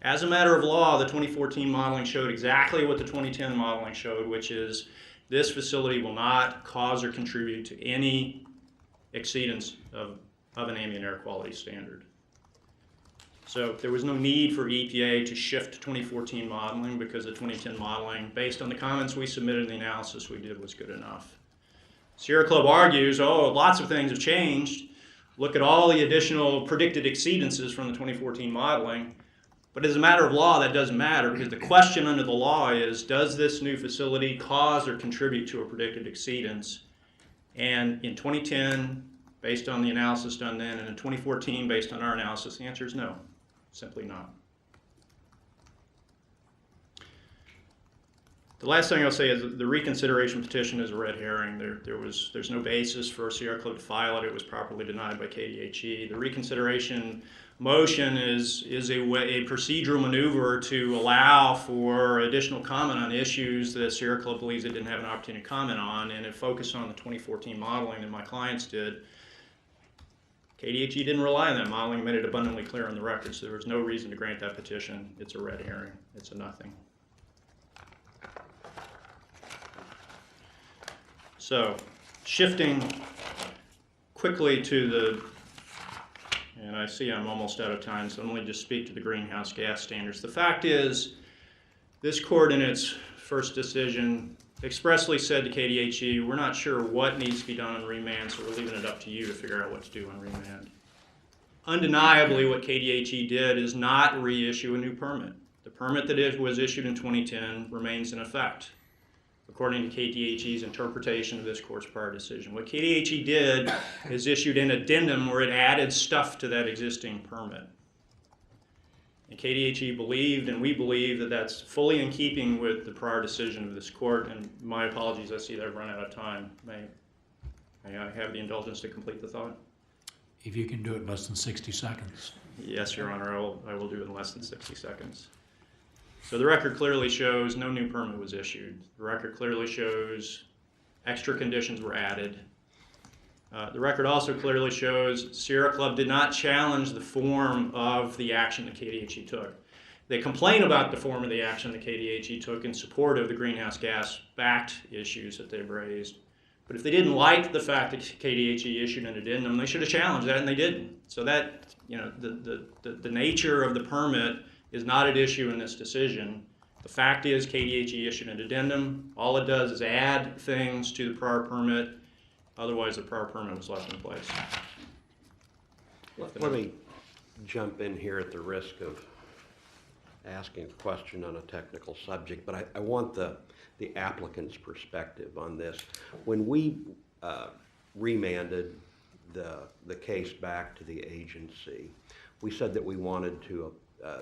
[SPEAKER 7] As a matter of law, the 2014 modeling showed exactly what the 2010 modeling showed, which is this facility will not cause or contribute to any exceedance of an ambient air quality standard. So there was no need for EPA to shift to 2014 modeling because the 2010 modeling, based on the comments we submitted and the analysis we did, was good enough. Sierra Club argues, oh, lots of things have changed. Look at all the additional predicted exceedances from the 2014 modeling. But as a matter of law, that doesn't matter, because the question under the law is, does this new facility cause or contribute to a predicted exceedance? And in 2010, based on the analysis done then, and in 2014, based on our analysis, the answer is no, simply not. The last thing I'll say is the reconsideration petition is a red herring. There's no basis for Sierra Club to file it. It was properly denied by KDHE. The reconsideration motion is a procedural maneuver to allow for additional comment on issues that Sierra Club believes it didn't have an opportunity to comment on, and it focused on the 2014 modeling that my clients did. KDHE didn't rely on that modeling, made it abundantly clear on the record, so there was no reason to grant that petition. It's a red herring. It's a nothing. So, shifting quickly to the, and I see I'm almost out of time, so let me just speak to the greenhouse gas standards. The fact is, this court in its first decision expressly said to KDHE, we're not sure what needs to be done on remand, so we're leaving it up to you to figure out what to do on remand. Undeniably, what KDHE did is not reissue a new permit. The permit that was issued in 2010 remains in effect, according to KDHE's interpretation of this court's prior decision. What KDHE did is issued an addendum where it added stuff to that existing permit. And KDHE believed, and we believe, that that's fully in keeping with the prior decision of this court. And my apologies, I see that I've run out of time. May I have the indulgence to complete the thought?
[SPEAKER 1] If you can do it in less than 60 seconds.
[SPEAKER 7] Yes, Your Honor, I will do it in less than 60 seconds. So the record clearly shows no new permit was issued. The record clearly shows extra conditions were added. The record also clearly shows Sierra Club did not challenge the form of the action that KDHE took. They complain about the form of the action that KDHE took in support of the greenhouse gas-backed issues that they've raised. But if they didn't like the fact that KDHE issued an addendum, they should have challenged that, and they didn't. So that, the nature of the permit is not at issue in this decision. The fact is KDHE issued an addendum. All it does is add things to the prior permit. Otherwise, the prior permit was left in place.
[SPEAKER 8] Let me jump in here at the risk of asking a question on a technical subject, but I want the applicant's perspective on this. When we remanded the case back to the agency, we said that we wanted to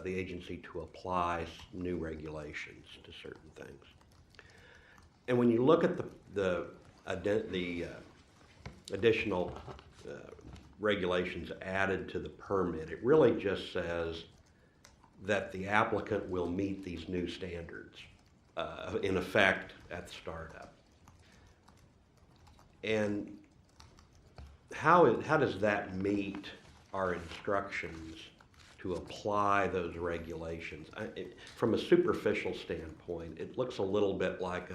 [SPEAKER 8] the agency to apply new regulations to certain things. And when you look at the additional regulations added to the permit, it really just says that the applicant will meet these new standards in effect at startup. And how does that meet our instructions to apply those regulations? From a superficial standpoint, it looks a little bit like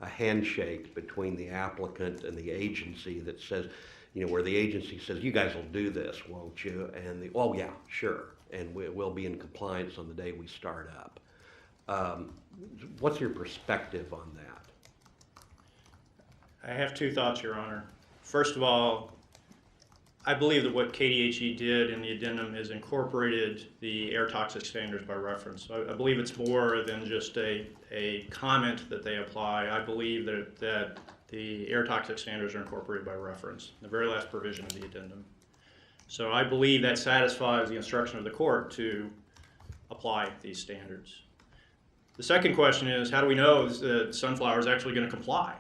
[SPEAKER 8] a handshake between the applicant and the agency that says, where the agency says, you guys will do this, won't you? And oh yeah, sure. And we'll be in compliance on the day we start up. What's your perspective on that?
[SPEAKER 7] I have two thoughts, Your Honor. First of all, I believe that what KDHE did in the addendum is incorporated the air toxic standards by reference. I believe it's more than just a comment that they apply. I believe that the air toxic standards are incorporated by reference, the very last provision of the addendum. So I believe that satisfies the instruction of the court to apply these standards. The second question is, how do we know that Sunflower is actually going to comply?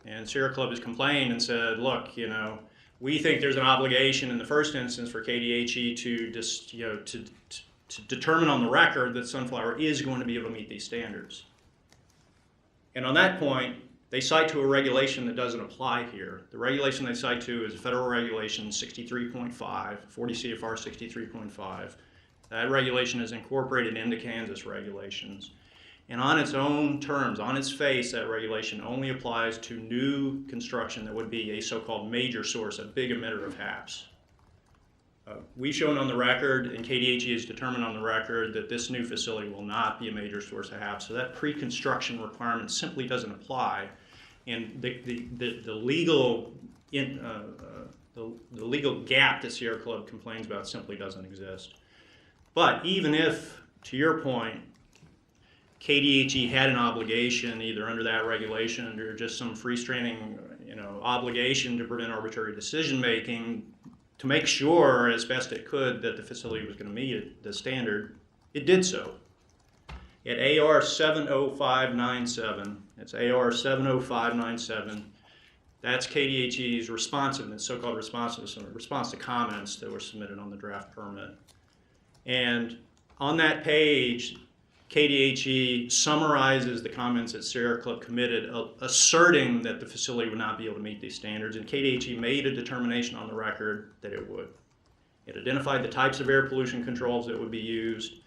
[SPEAKER 7] And Sierra Club has complained and said, look, we think there's an obligation in the first instance for KDHE to determine on the record that Sunflower is going to be able to meet these standards. And on that point, they cite to a regulation that doesn't apply here. The regulation they cite to is Federal Regulation 63.5, 40 CFR 63.5. That regulation is incorporated into Kansas regulations. And on its own terms, on its face, that regulation only applies to new construction that would be a so-called major source, a big emitter of HAPs. We've shown on the record, and KDHE has determined on the record, that this new facility will not be a major source of HAPs. So that pre-construction requirement simply doesn't apply. And the legal gap that Sierra Club complains about simply doesn't exist. But even if to your point, KDHE had an obligation, either under that regulation or just some freestanding, obligation to prevent arbitrary decision-making, to make sure as best it could that the facility was going to meet the standard. It did so. At AR 70597, it's AR 70597, that's KDHE's responsiveness, so-called responsiveness, in response to comments that were submitted on the draft permit. And on that page, KDHE summarizes the comments that Sierra Club committed, asserting that the facility would not be able to meet these standards, and KDHE made a determination on the record that it would. It identified the types of air pollution controls that would be used.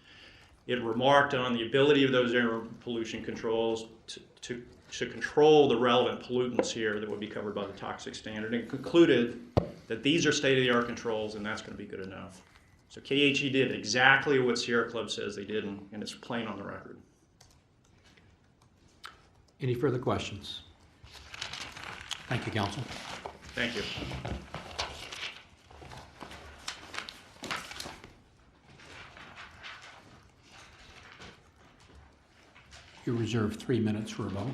[SPEAKER 7] It remarked on the ability of those air pollution controls to control the relevant pollutants here that would be covered by the toxic standard, and concluded that these are state-of-the-art controls and that's going to be good enough. So KDHE did exactly what Sierra Club says they did, and it's plain on the record.
[SPEAKER 1] Any further questions? Thank you, counsel.
[SPEAKER 7] Thank you.
[SPEAKER 1] You reserve 3 minutes for a vote.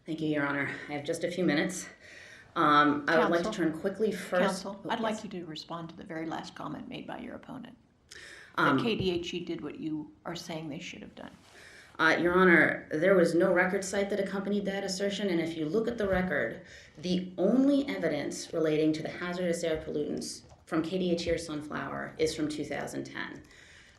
[SPEAKER 2] Thank you, Your Honor. I have just a few minutes. I would like to
[SPEAKER 3] Counsel?
[SPEAKER 2] turn quickly first.
[SPEAKER 3] Counsel,
[SPEAKER 2] Oh,
[SPEAKER 3] I'd
[SPEAKER 2] yes.
[SPEAKER 3] like you to respond to the very last comment made by your opponent. That KDHE did what you are saying they should have done.
[SPEAKER 2] Your Honor, there was no record site that accompanied that assertion, and if you look at the record, the only evidence relating to the hazardous air pollutants from KDHE or Sunflower is from 2010.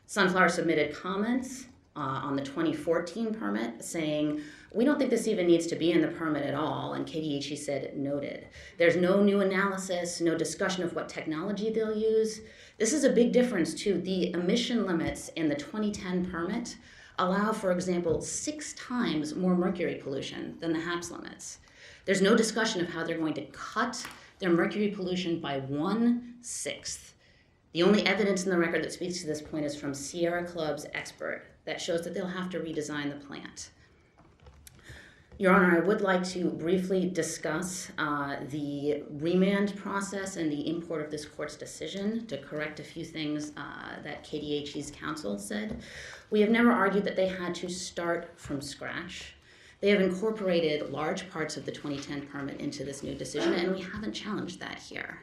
[SPEAKER 2] Sunflower submitted comments on the 2014 permit saying, we don't think this even needs to be in the permit at all, and KDHE said noted. There's no new analysis, no discussion of what technology they'll use. This is a big difference too. The emission limits in the 2010 permit allow, for example, 6 times more mercury pollution than the HAPS limits. There's no discussion of how they're going to cut their mercury pollution by 1/6. The only evidence in the record that speaks to this point is from Sierra Club's expert that shows that they'll have to redesign the plant. Your Honor, I would like to briefly discuss the remand process and the import of this court's decision to correct a few things that KDHE's counsel said. We have never argued that they had to start from scratch. They have incorporated large parts of the 2010 permit into this new decision, and we haven't challenged that here.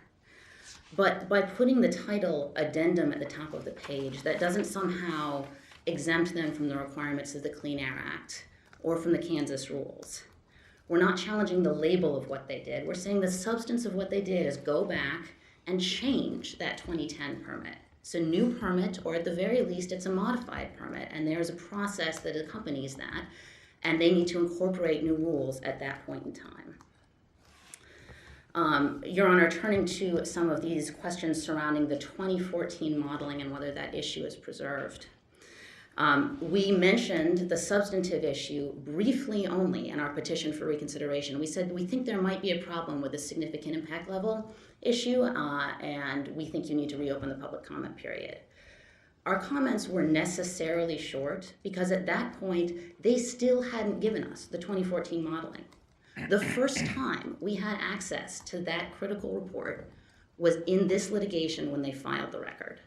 [SPEAKER 2] But by putting the title addendum at the top of the page, that doesn't somehow exempt them from the requirements of the Clean Air Act or from the Kansas rules. We're not challenging the label of what they did. We're saying the substance of what they did is go back and change that 2010 permit. It's a new permit, or at the very least, it's a modified permit, and there's a process that accompanies that, and they need to incorporate new rules at that point in time. Your Honor, turning to some of these questions surrounding the 2014 modeling and whether that issue is preserved. We mentioned the substantive issue briefly only in our petition for reconsideration. We said we think there might be a problem with the significant impact level issue, and we think you need to reopen the public comment period. Our comments were necessarily short because at that point, they still hadn't given us the 2014 modeling. The first time we had access to that critical report was in this litigation when they filed the record.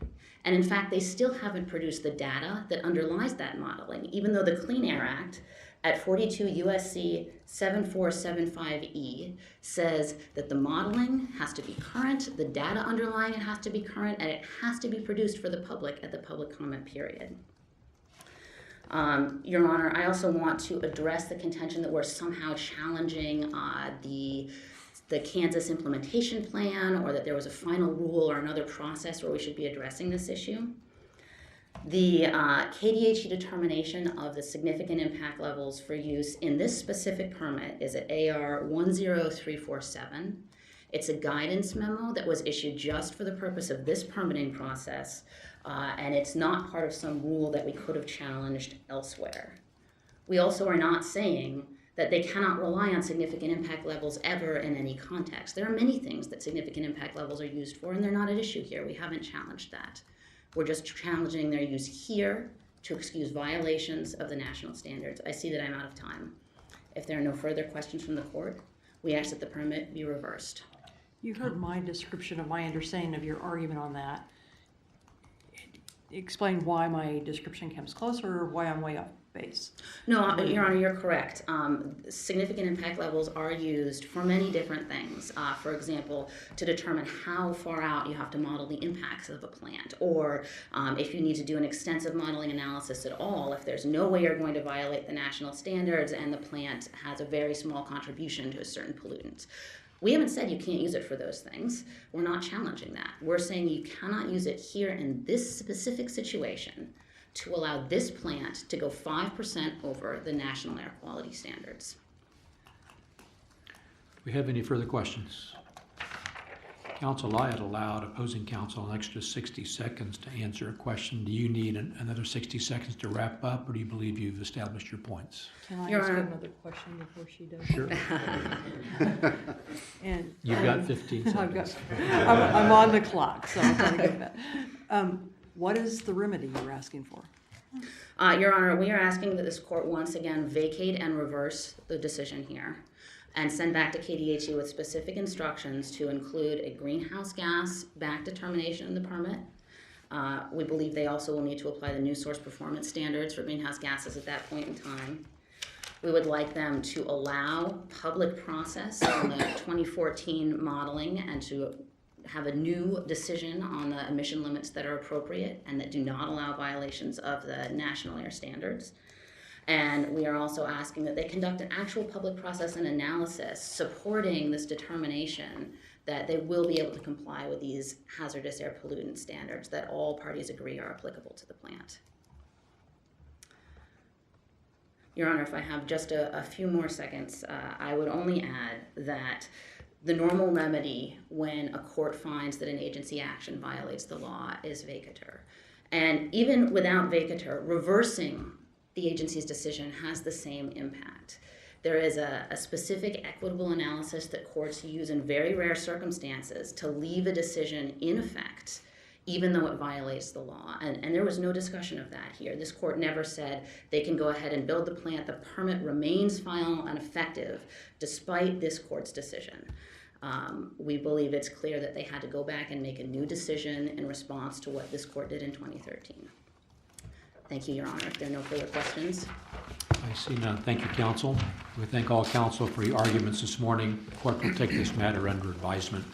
[SPEAKER 2] And in fact, they still haven't produced the data that underlies that modeling, even though the Clean Air Act at 42 USC 7475E says that the modeling has to be current, the data underlying it has to be current, and it has to be produced for the public at the public comment period. Your Honor, I also want to address the contention that we're somehow challenging the Kansas implementation plan, or that there was a final rule or another process where we should be addressing this issue. The KDHE determination of the significant impact levels for use in this specific permit is at AR 10347. It's a guidance memo that was issued just for the purpose of this permitting process, and it's not part of some rule that we could have challenged elsewhere. We also are not saying that they cannot rely on significant impact levels ever in any context. There are many things that significant impact levels are used for, and they're not at issue here. We haven't challenged that. We're just challenging their use here to excuse violations of the national standards. I see that I'm out of time. If there are no further questions from the court, we ask that the permit be reversed.
[SPEAKER 4] You heard my description of my understanding of your argument on that. Explain why my description comes closer, or why I'm way off base.
[SPEAKER 2] No, Your Honor, you're correct. Significant impact levels are used for many different things. For example, to determine how far out you have to model the impacts of a plant, or if you need to do an extensive modeling analysis at all, if there's no way you're going to violate the national standards and the plant has a very small contribution to a certain pollutant. We haven't said you can't use it for those things. We're not challenging that. We're saying you cannot use it here in this specific situation to allow this plant to go 5% over the national air quality standards.
[SPEAKER 1] Do we have any further questions? Counsel, I had allowed opposing counsel an extra 60 seconds to answer a question. Do you need another 60 seconds to wrap up, or do you believe you've established your points?
[SPEAKER 4] Can I
[SPEAKER 2] Your
[SPEAKER 4] ask
[SPEAKER 2] Honor.
[SPEAKER 4] another question before she does?
[SPEAKER 1] Sure.
[SPEAKER 4] And
[SPEAKER 1] You've got 15
[SPEAKER 4] I've got,
[SPEAKER 1] seconds.
[SPEAKER 4] I'm on the clock, so I'm trying to get that. What is the remedy you're asking for?
[SPEAKER 2] Your Honor, we are asking that this court once again vacate and reverse the decision here and send back to KDHE with specific instructions to include a greenhouse gas back determination in the permit. We believe they also will need to apply the new source performance standards for greenhouse gases at that point in time. We would like them to allow public process on the 2014 modeling and to have a new decision on the emission limits that are appropriate and that do not allow violations of the national air standards. And we are also asking that they conduct an actual public process and analysis supporting this determination that they will be able to comply with these hazardous air pollutant standards that all parties agree are applicable to the plant. Your Honor, if I have just a few more seconds, I would only add that the normal remedy when a court finds that an agency action violates the law is vacatur. And even without vacatur, reversing the agency's decision has the same impact. There is a specific equitable analysis that courts use in very rare circumstances to leave a decision in effect, even though it violates the law. And there was no discussion of that here. This court never said they can go ahead and build the plant. The permit remains final and effective despite this court's decision. We believe it's clear that they had to go back and make a new decision in response to what this court did in 2013. Thank you, Your Honor. If there are no further questions.
[SPEAKER 1] I see none. Thank you, counsel. We thank all counsel for your arguments this morning. The court will take this matter under advisement.